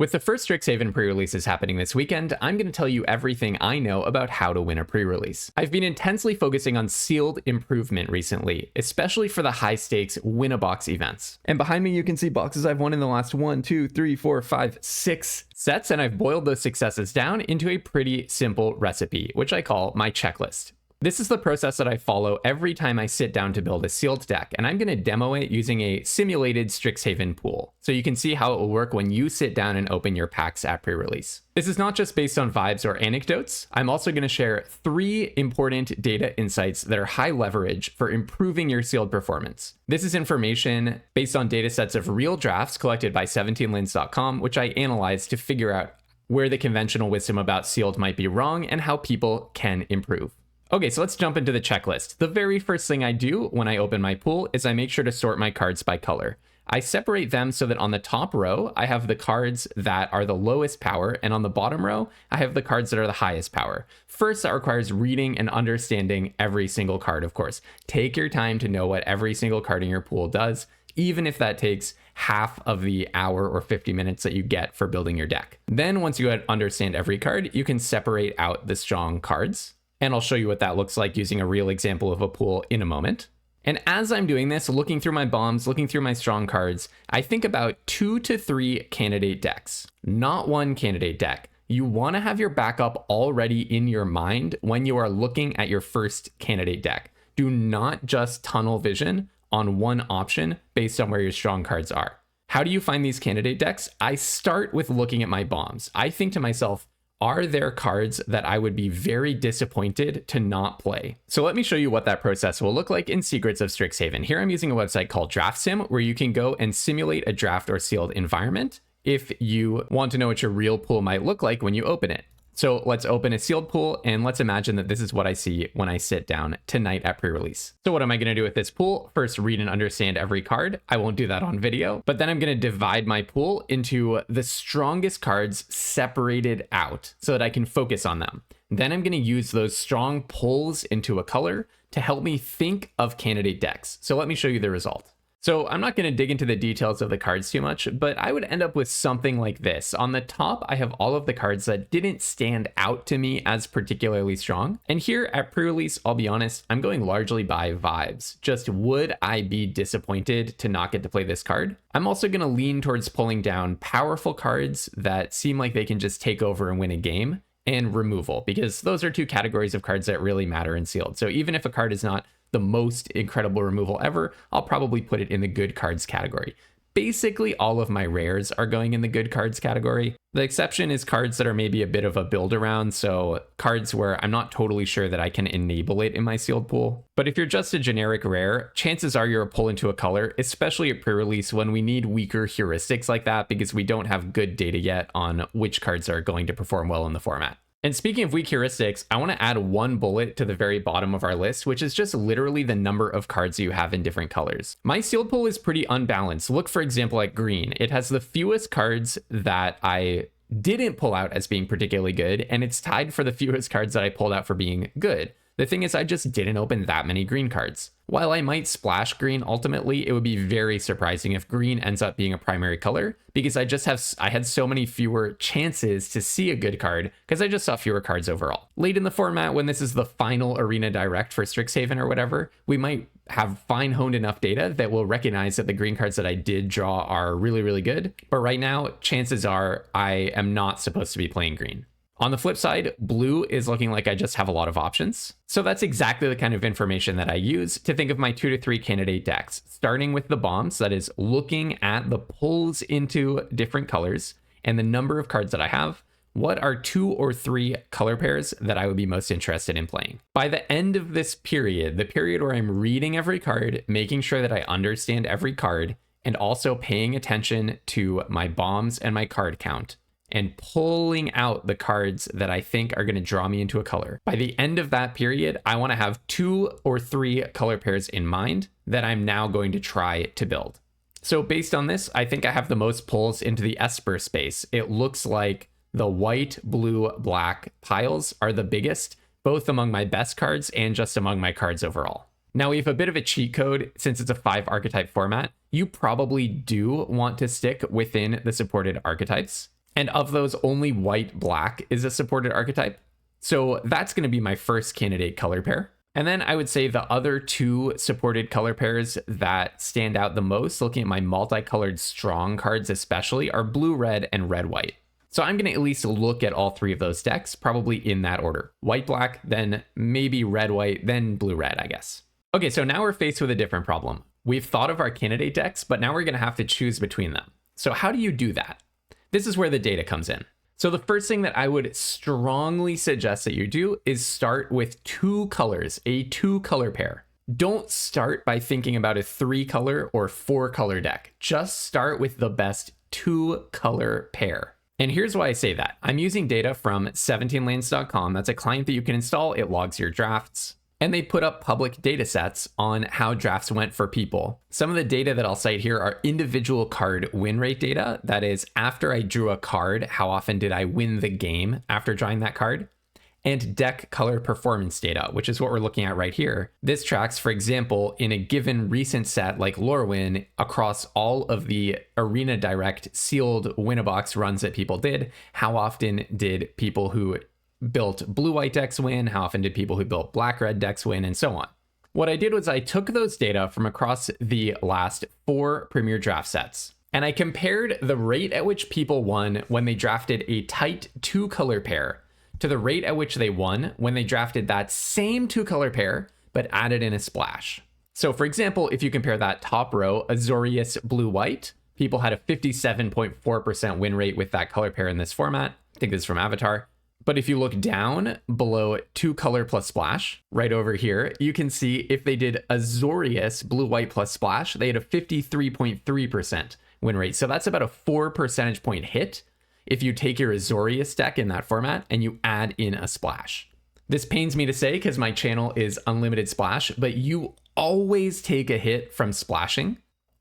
With the first Strixhaven pre-releases happening this weekend, I'm going to tell you everything I know about how to win a pre-release. I've been intensely focusing on sealed improvement recently, especially for the high-stakes win-a-box events. And behind me you can see boxes I've won in the last 1, 2, 3, 4, 5, 6 sets, and I've boiled those successes down into a pretty simple recipe, which I call my checklist. This is the process that I follow every time I sit down to build a sealed deck, and I'm going to demo it using a simulated Strixhaven pool, so you can see how it will work when you sit down and open your packs at pre-release. This is not just based on vibes or anecdotes. I'm also going to share 3 important data insights that are high leverage for improving your sealed performance. This is information based on data sets of real drafts collected by 17lins.com, which I analyzed to figure out where the conventional wisdom about sealed might be wrong and how people can improve. Okay, so let's jump into the checklist. The very first thing I do when I open my pool is I make sure to sort my cards by color. I separate them so that on the top row, I have the cards that are the lowest power, and on the bottom row, I have the cards that are the highest power. First, that requires reading and understanding every single card, of course. Take your time to know what every single card in your pool does, even if that takes half of the hour or 50 minutes that you get for building your deck. Then once you understand every card, you can separate out the strong cards. And I'll show you what that looks like using a real example of a pool in a moment. And as I'm doing this, looking through my bombs, looking through my strong cards, I think about 2 to 3 candidate decks, not one candidate deck. You want to have your backup already in your mind when you are looking at your first candidate deck. Do not just tunnel vision on one option based on where your strong cards are. How do you find these candidate decks? I start with looking at my bombs. I think to myself, are there cards that I would be very disappointed to not play? So let me show you what that process will look like in Secrets of Strixhaven. Here I'm using a website called DraftSim, where you can go and simulate a draft or sealed environment if you want to know what your real pool might look like when you open it. So let's open a sealed pool, and let's imagine that this is what I see when I sit down tonight at pre-release. So what am I going to do with this pool? First, read and understand every card. I won't do that on video, but then I'm going to divide my pool into the strongest cards separated out so that I can focus on them. Then I'm going to use those strong pulls into a color to help me think of candidate decks. So let me show you the result. So I'm not going to dig into the details of the cards too much, but I would end up with something like this. On the top, I have all of the cards that didn't stand out to me as particularly strong. And here at pre-release, I'll be honest, I'm going largely by vibes. Just would I be disappointed to not get to play this card? I'm also going to lean towards pulling down powerful cards that seem like they can just take over and win a game, and removal, because those are 2 categories of cards that really matter in sealed. So even if a card is not the most incredible removal ever, I'll probably put it in the good cards category. Basically, all of my rares are going in the good cards category. The exception is cards that are maybe a bit of a build around, so cards where I'm not totally sure that I can enable it in my sealed pool. But if you're just a generic rare, chances are you're a pull into a color, especially at pre-release when we need weaker heuristics like that because we don't have good data yet on which cards are going to perform well in the format. And speaking of weak heuristics, I want to add one bullet to the very bottom of our list, which is just literally the number of cards you have in different colors. My sealed pool is pretty unbalanced. Look, for example, at green. It has the fewest cards that I didn't pull out as being particularly good, and it's tied for the fewest cards that I pulled out for being good. The thing is, I just didn't open that many green cards. While I might splash green ultimately, it would be very surprising if green ends up being a primary color, because I had so many fewer chances to see a good card because I just saw fewer cards overall. Late in the format, when this is the final arena direct for Strixhaven or whatever, we might have fine honed enough data that will recognize that the green cards that I did draw are really, really good. But right now, chances are I am not supposed to be playing green. On the flip side, blue is looking like I just have a lot of options. So that's exactly the kind of information that I use to think of my 2 to 3 candidate decks, starting with the bombs, that is looking at the pulls into different colors and the number of cards that I have. What are 2 or 3 color pairs that I would be most interested in playing? By the end of this period, the period where I'm reading every card, making sure that I understand every card, and also paying attention to my bombs and my card count, and pulling out the cards that I think are going to draw me into a color. By the end of that period, I want to have 2 or 3 color pairs in mind that I'm now going to try to build. So based on this, I think I have the most pulls into the Esper space. It looks like the white, blue, black piles are the biggest, both among my best cards and just among my cards overall. Now we have a bit of a cheat code since it's a 5 archetype format. You probably do want to stick within the supported archetypes. And of those, only white black is a supported archetype. So that's going to be my first candidate color pair. And then I would say the other two supported color pairs that stand out the most, looking at my multicolored strong cards especially, are blue-red and red-white. So I'm going to at least look at all three of those decks, probably in that order. White-black, then maybe red-white, then blue-red, I guess. Okay, so now we're faced with a different problem. We've thought of our candidate decks, but now we're going to have to choose between them. So how do you do that? This is where the data comes in. So the first thing that I would strongly suggest that you do is start with two colors, a two-color pair. Don't start by thinking about a 3-color or 4-color deck. Just start with the best 2-color pair. And here's why I say that. I'm using data from 17lands.com. That's a client that you can install. It logs your drafts. And they put up public data sets on how drafts went for people. Some of the data that I'll cite here are individual card win rate data. That is, after I drew a card, how often did I win the game after drawing that card? And deck color performance data, which is what we're looking at right here. This tracks, for example, in a given recent set like Lorwyn, across all of the Arena Direct sealed win-a-box runs that people did, how often did people who built blue-white decks win, how often did people who built black-red decks win, and so on. What I did was I took those data from across the last 4 Premier Draft sets, and I compared the rate at which people won when they drafted a tight 2-color pair to the rate at which they won when they drafted that same 2-color pair, but added in a splash. So for example, if you compare that top row, Azorius blue-white, people had a 57.4% win rate with that color pair in this format. I think this is from Avatar. But if you look down below 2-color plus splash, right over here, you can see if they did Azorius blue-white plus splash, they had a 53.3% win rate. So that's about a 4 percentage point hit if you take your Azorius deck in that format and you add in a splash. This pains me to say because my channel is unlimited splash, but you always take a hit from splashing.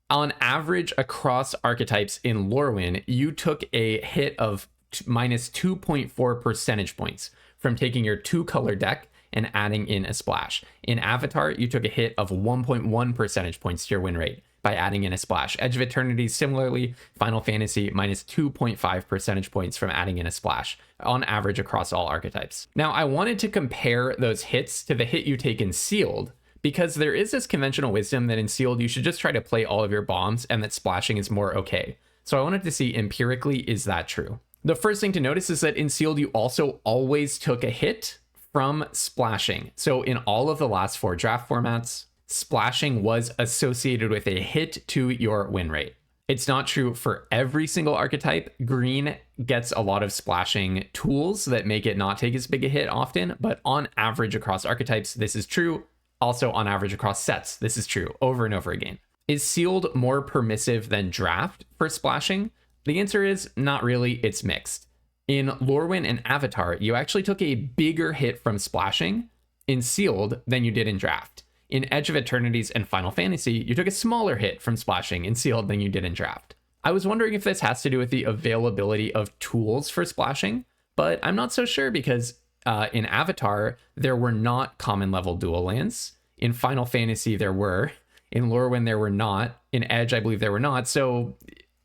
On average, across archetypes in Lorwyn, you took a hit of minus 2.4 percentage points from taking your 2-color deck and adding in a splash. In Avatar, you took a hit of 1.1 percentage points to your win rate by adding in a splash. Edge of Eternity, similarly, Final Fantasy, minus 2.5 percentage points from adding in a splash, on average across all archetypes. Now, I wanted to compare those hits to the hit you take in Sealed, because there is this conventional wisdom that in Sealed, you should just try to play all of your bombs and that splashing is more okay. So I wanted to see empirically, is that true? The first thing to notice is that in Sealed, you also always took a hit from splashing. So in all of the last 4 draft formats, splashing was associated with a hit to your win rate. It's not true for every single archetype. Green gets a lot of splashing tools that make it not take as big a hit often, but on average across archetypes, this is true. Also on average across sets, this is true over and over again. Is Sealed more permissive than draft for splashing? The answer is not really, it's mixed. In Lorwyn and Avatar, you actually took a bigger hit from splashing in Sealed than you did in draft. In Edge of Eternities and Final Fantasy, you took a smaller hit from splashing in Sealed than you did in draft. I was wondering if this has to do with the availability of tools for splashing, but I'm not so sure because in Avatar, there were not common level dual lands. In Final Fantasy, there were. In Lorwyn, there were not. In Edge, I believe there were not. So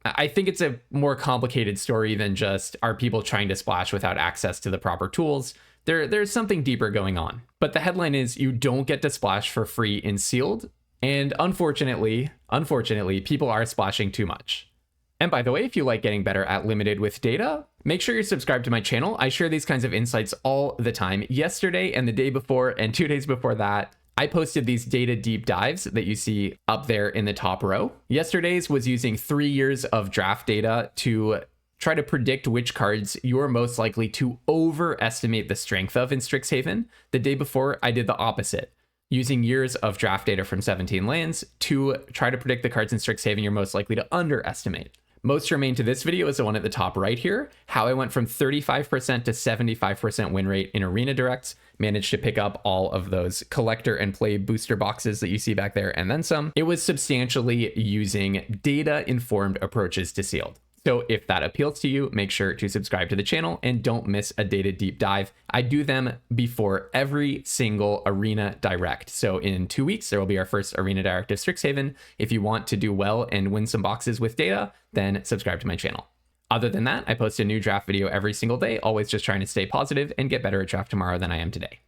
I think it's a more complicated story than just are people trying to splash without access to the proper tools. There's something deeper going on. But the headline is you don't get to splash for free in Sealed. And unfortunately, people are splashing too much. And by the way, if you like getting better at limited with data, make sure you're subscribed to my channel. I share these kinds of insights all the time. Yesterday and the day before and 2 days before that, I posted these data deep dives that you see up there in the top row. Yesterday's was using 3 years of draft data to try to predict which cards you're most likely to overestimate the strength of in Strixhaven. The day before, I did the opposite, using years of draft data from 17 lands to try to predict the cards in Strixhaven you're most likely to underestimate. Most germane to this video is the one at the top right here, how I went from 35% to 75% win rate in Arena Directs, managed to pick up all of those collector and play booster boxes that you see back there and then some. It was substantially using data-informed approaches to Sealed. So if that appeals to you, make sure to subscribe to the channel and don't miss a data deep dive. I do them before every single Arena Direct. So in 2 weeks, there will be our first Arena Direct of Strixhaven. If you want to do well and win some boxes with data, then subscribe to my channel. Other than that, I post a new draft video every single day, always just trying to stay positive and get better at draft tomorrow than I am today.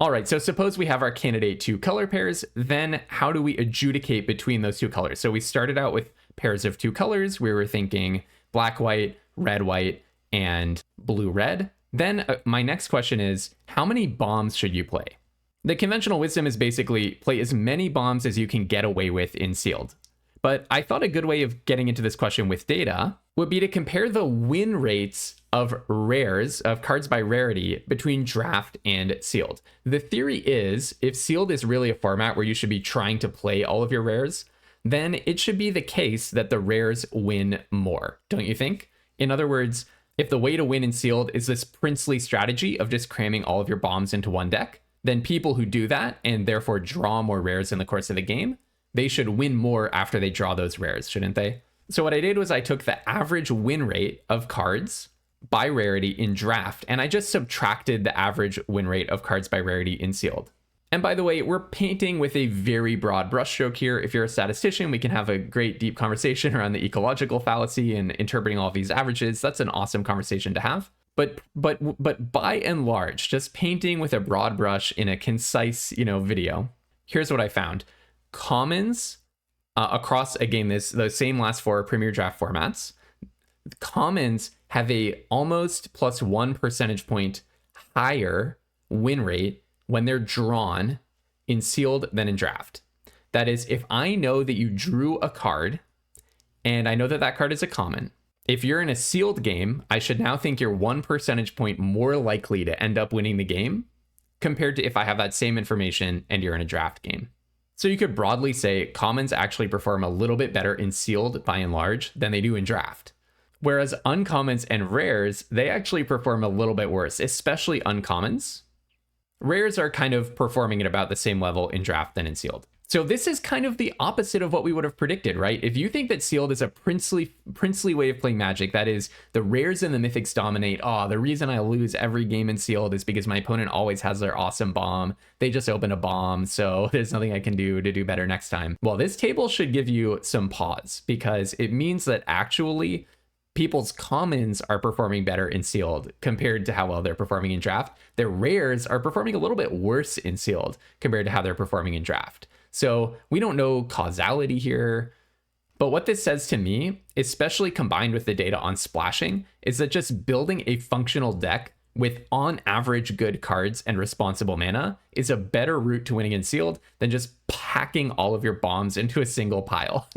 All right, so suppose we have our candidate 2 color pairs, then how do we adjudicate between those 2 colors? So we started out with pairs of 2 colors. We were thinking black, white, and blue, red. Then my next question is, how many bombs should you play? The conventional wisdom is basically play as many bombs as you can get away with in sealed. But I thought a good way of getting into this question with data would be to compare the win rates of rares, of cards by rarity, between draft and sealed. The theory is, if sealed is really a format where you should be trying to play all of your rares, then it should be the case that the rares win more, don't you think? In other words, if the way to win in sealed is this princely strategy of just cramming all of your bombs into one deck, then people who do that and therefore draw more rares in the course of the game, they should win more after they draw those rares, shouldn't they? So what I did was I took the average win rate of cards by rarity in draft, and I just subtracted the average win rate of cards by rarity in sealed. And by the way, we're painting with a very broad brushstroke here. If you're a statistician, we can have a great deep conversation around the ecological fallacy and interpreting all of these averages. That's an awesome conversation to have. But by and large, just painting with a broad brush in a concise, video, here's what I found. Commons across, again, the same last 4 Premier Draft formats, commons have a almost plus 1 percentage point higher win rate when they're drawn in sealed than in draft. That is, if I know that you drew a card and I know that that card is a common, if you're in a sealed game, I should now think you're 1 percentage point more likely to end up winning the game compared to if I have that same information and you're in a draft game. So you could broadly say commons actually perform a little bit better in sealed by and large than they do in draft. Whereas uncommons and rares, they actually perform a little bit worse, especially uncommons. Rares are kind of performing at about the same level in draft than in sealed. So this is kind of the opposite of what we would have predicted, right? If you think that sealed is a princely way of playing Magic, that is, the rares and the mythics dominate. Oh, the reason I lose every game in sealed is because my opponent always has their awesome bomb. They just open a bomb, so there's nothing I can do to do better next time. Well, this table should give you some pause, because it means that actually people's commons are performing better in sealed compared to how well they're performing in draft. Their rares are performing a little bit worse in sealed compared to how they're performing in draft. So we don't know causality here, but what this says to me, especially combined with the data on splashing, is that just building a functional deck with on average good cards and responsible mana is a better route to winning in sealed than just packing all of your bombs into a single pile.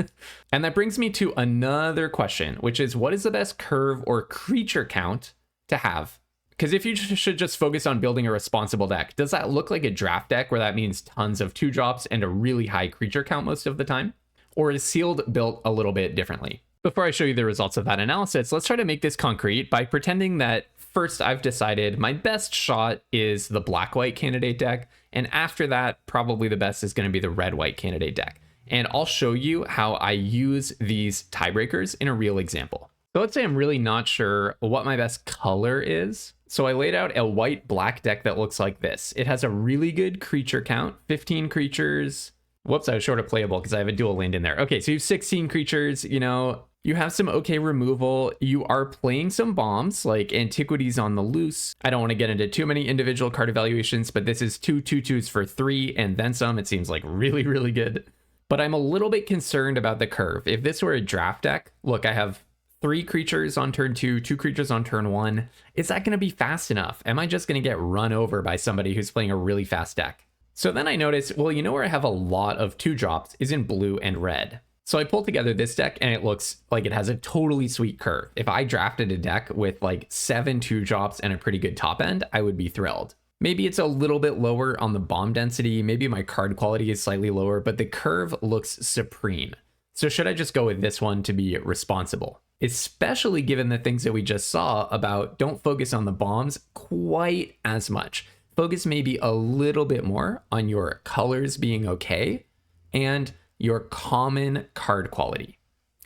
And that brings me to another question, which is, what is the best curve or creature count to have? Because if you should just focus on building a responsible deck, does that look like a draft deck where that means tons of 2-drops and a really high creature count most of the time? Or is sealed built a little bit differently? Before I show you the results of that analysis, let's try to make this concrete by pretending that first I've decided my best shot is the black-white candidate deck, and after that, probably the best is going to be the red-white candidate deck. And I'll show you how I use these tiebreakers in a real example. So let's say I'm really not sure what my best color is. So I laid out a white-black deck that looks like this. It has a really good creature count, 15 creatures. Whoops, I was short of playable because I have a dual land in there. Okay, so you have 16 creatures, you have some okay removal. You are playing some bombs like Antiquities on the Loose. I don't want to get into too many individual card evaluations, but this is 2 2/2s for 3 and then some. It seems like really, really good. But I'm a little bit concerned about the curve. If this were a draft deck, look, I have 3 creatures on turn 2, 2 creatures on turn 1. Is that going to be fast enough? Am I just going to get run over by somebody who's playing a really fast deck? So then I noticed, well, where I have a lot of 2-drops is in blue and red. So I pulled together this deck and it looks like it has a totally sweet curve. If I drafted a deck with like 7 2-drops and a pretty good top end, I would be thrilled. Maybe it's a little bit lower on the bomb density. Maybe my card quality is slightly lower, but the curve looks supreme. So should I just go with this one to be responsible? Especially given the things that we just saw about don't focus on the bombs quite as much. Focus maybe a little bit more on your colors being okay and your common card quality,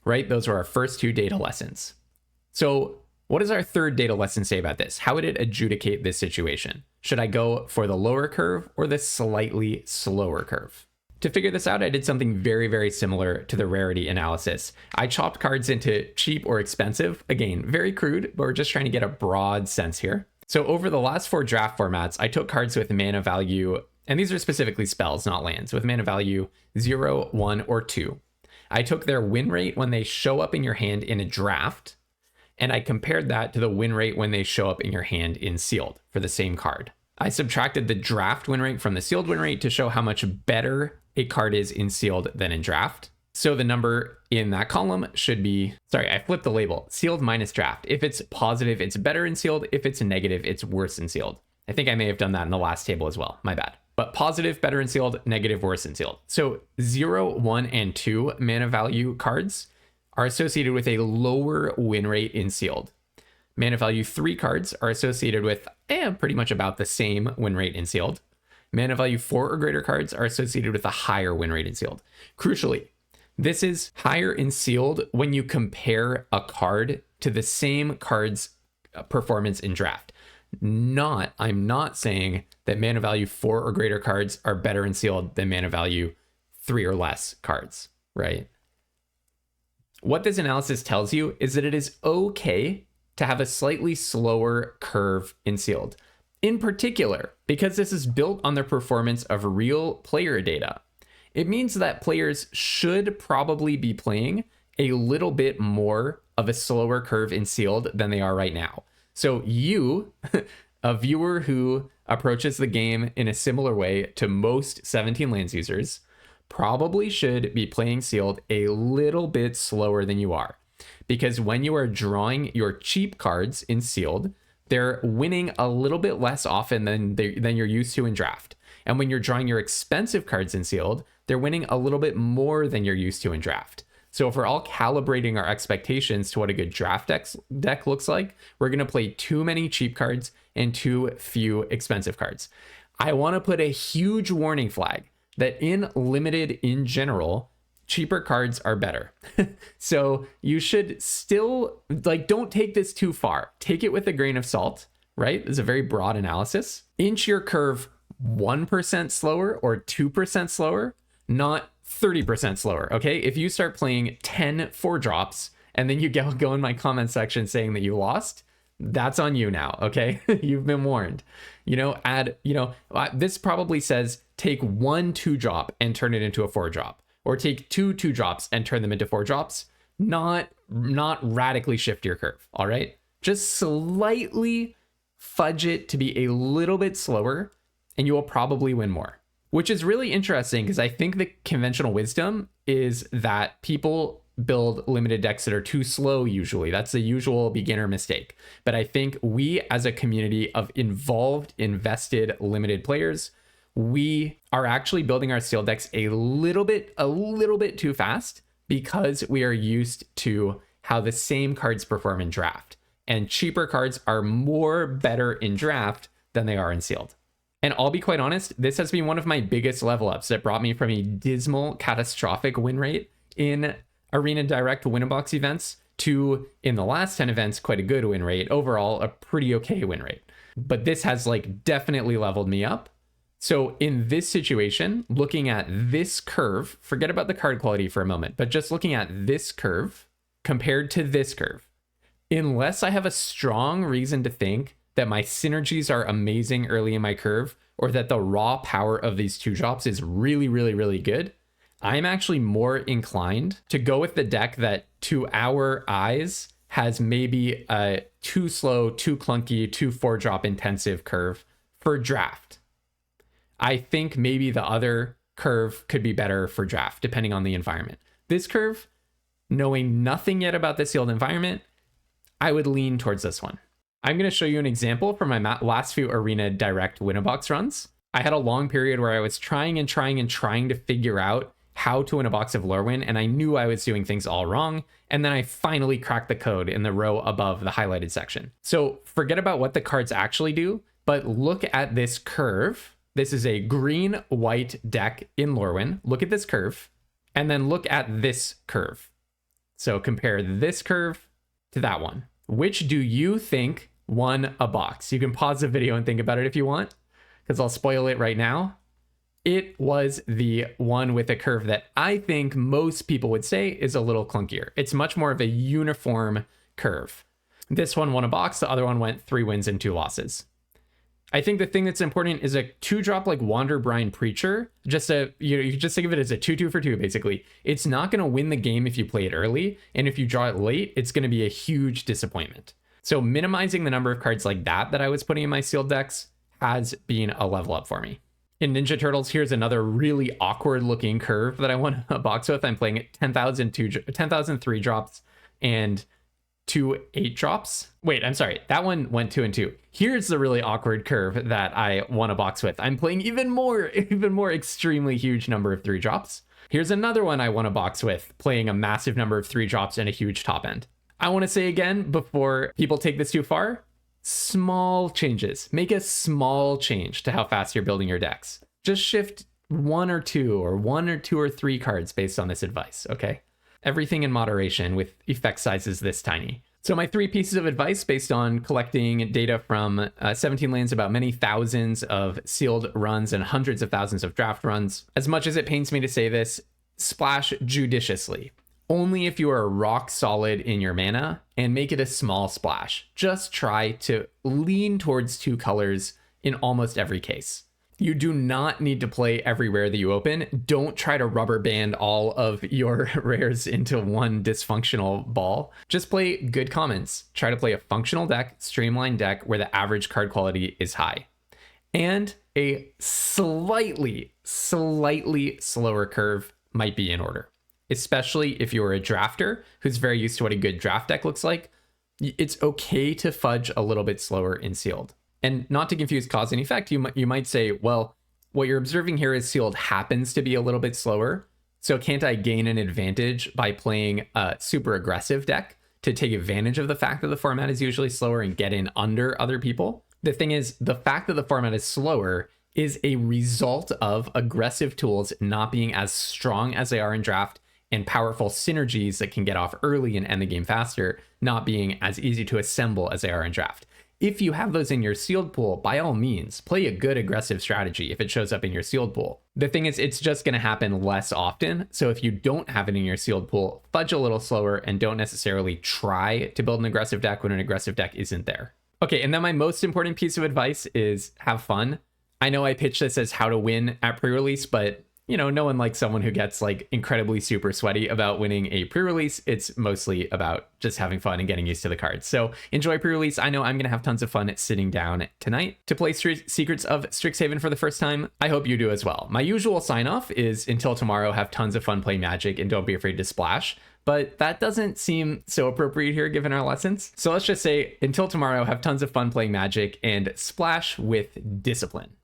right? Those are our first 2 data lessons. So what does our third data lesson say about this? How would it adjudicate this situation? Should I go for the lower curve or the slightly slower curve? To figure this out, I did something very, very similar to the rarity analysis. I chopped cards into cheap or expensive. Again, very crude, but we're just trying to get a broad sense here. So over the last 4 draft formats, I took cards with mana value, and these are specifically spells, not lands, with mana value 0, 1, or 2. I took their win rate when they show up in your hand in a draft, and I compared that to the win rate when they show up in your hand in sealed for the same card. I subtracted the draft win rate from the sealed win rate to show how much better a card is in sealed than in draft. So the number in that column should be, sorry, I flipped the label, sealed minus draft. If it's positive, it's better in sealed. If it's negative, it's worse in sealed. I think I may have done that in the last table as well, my bad. But positive, better in sealed, negative, worse in sealed. So 0, 1, and 2 mana value cards are associated with a lower win rate in sealed. Mana value 3 cards are associated with pretty much about the same win rate in sealed. Mana value 4 or greater cards are associated with a higher win rate in sealed. Crucially, this is higher in sealed when you compare a card to the same card's performance in draft. I'm not saying that mana value 4 or greater cards are better in sealed than mana value 3 or less cards, right? What this analysis tells you is that it is okay to have a slightly slower curve in sealed. In particular, because this is built on the performance of real player data, it means that players should probably be playing a little bit more of a slower curve in sealed than they are right now. So you, a viewer who approaches the game in a similar way to most 17 lands users, probably should be playing sealed a little bit slower than you are. Because when you are drawing your cheap cards in sealed, they're winning a little bit less often than you're used to in draft. And when you're drawing your expensive cards in sealed, they're winning a little bit more than you're used to in draft. So if we're all calibrating our expectations to what a good draft deck looks like, we're going to play too many cheap cards and too few expensive cards. I want to put a huge warning flag that in limited in general, cheaper cards are better. So you should still, don't take this too far. Take it with a grain of salt, right? It's a very broad analysis. Inch your curve 1% slower or 2% slower, not 30% slower, okay? If you start playing 10 4-drops and then you go in my comment section saying that you lost, that's on you now, okay? You've been warned. This probably says take 1 2-drop and turn it into a 4-drop. Or take 2 2-drops and turn them into 4-drops, not radically shift your curve, all right? Just slightly fudge it to be a little bit slower, and you will probably win more. Which is really interesting, because I think the conventional wisdom is that people build limited decks that are too slow usually. That's the usual beginner mistake. But I think we, as a community of involved, invested, limited players, we are actually building our sealed decks a little bit too fast, because we are used to how the same cards perform in draft, and cheaper cards are better in draft than they are in sealed. And I'll be quite honest, this has been one of my biggest level ups that brought me from a dismal, catastrophic win rate in Arena Direct Win-a-Box events to, in the last 10 events, quite a good win rate. Overall, a pretty okay win rate. But this has definitely leveled me up. So in this situation, looking at this curve, forget about the card quality for a moment, but just looking at this curve compared to this curve, unless I have a strong reason to think that my synergies are amazing early in my curve, or that the raw power of these 2-drops is really, really, really good, I'm actually more inclined to go with the deck that, to our eyes, has maybe a too slow, too clunky, too 4-drop intensive curve for draft. I think maybe the other curve could be better for draft, depending on the environment. This curve, knowing nothing yet about the sealed environment, I would lean towards this one. I'm going to show you an example from my last few Arena Direct Win-a-Box runs. I had a long period where I was trying to figure out how to win a box of Lorwyn, and I knew I was doing things all wrong, and then I finally cracked the code in the row above the highlighted section. So forget about what the cards actually do, but look at this curve. This is a green-white deck in Lorwyn. Look at this curve, and then look at this curve. So compare this curve to that one. Which do you think won a box? You can pause the video and think about it if you want, because I'll spoil it right now. It was the one with a curve that I think most people would say is a little clunkier. It's much more of a uniform curve. This one won a box, the other one went 3 wins and 2 losses. I think the thing that's important is a 2-drop like Wander Brine Preacher. You can just think of it as a 2-2 for 2, basically. It's not going to win the game if you play it early, and if you draw it late, it's going to be a huge disappointment. So minimizing the number of cards like that I was putting in my sealed decks has been a level up for me. In Ninja Turtles, here's another really awkward looking curve that I won a box with. I'm playing 10,000 3 drops and 2 8 drops. Wait, I'm sorry. That one went 2 and 2. Here's the really awkward curve that I won a box with. I'm playing even more extremely huge number of 3 drops. Here's another one I won a box with, playing a massive number of 3 drops and a huge top end. I want to say again, before people take this too far, small changes. Make a small change to how fast you're building your decks. Just shift 1 or 2 or 3 cards based on this advice, okay? Everything in moderation with effect sizes this tiny. So my 3 pieces of advice based on collecting data from 17 lands, about many thousands of sealed runs and hundreds of thousands of draft runs. As much as it pains me to say this, splash judiciously. Only if you are rock solid in your mana, and make it a small splash. Just try to lean towards 2 colors in almost every case. You do not need to play every rare that you open. Don't try to rubber band all of your rares into one dysfunctional ball. Just play good commons. Try to play a functional deck, streamlined deck where the average card quality is high. And a slightly slower curve might be in order. Especially if you're a drafter who's very used to what a good draft deck looks like. It's okay to fudge a little bit slower in sealed. And not to confuse cause and effect, you might say, well, what you're observing here is sealed happens to be a little bit slower. So can't I gain an advantage by playing a super aggressive deck to take advantage of the fact that the format is usually slower and get in under other people? The thing is, the fact that the format is slower is a result of aggressive tools not being as strong as they are in draft, and powerful synergies that can get off early and end the game faster not being as easy to assemble as they are in draft. If you have those in your sealed pool, by all means, play a good aggressive strategy if it shows up in your sealed pool. The thing is, it's just going to happen less often. So if you don't have it in your sealed pool, fudge a little slower and don't necessarily try to build an aggressive deck when an aggressive deck isn't there. Okay, and then my most important piece of advice is have fun. I know I pitched this as how to win at pre-release, but you know, no one likes someone who gets like incredibly super sweaty about winning a pre-release. It's mostly about just having fun and getting used to the cards. So enjoy pre-release. I know I'm going to have tons of fun sitting down tonight to play Secrets of Strixhaven for the first time. I hope you do as well. My usual sign off is until tomorrow, have tons of fun playing Magic and don't be afraid to splash. But that doesn't seem so appropriate here given our lessons. So let's just say until tomorrow, have tons of fun playing Magic and splash with discipline.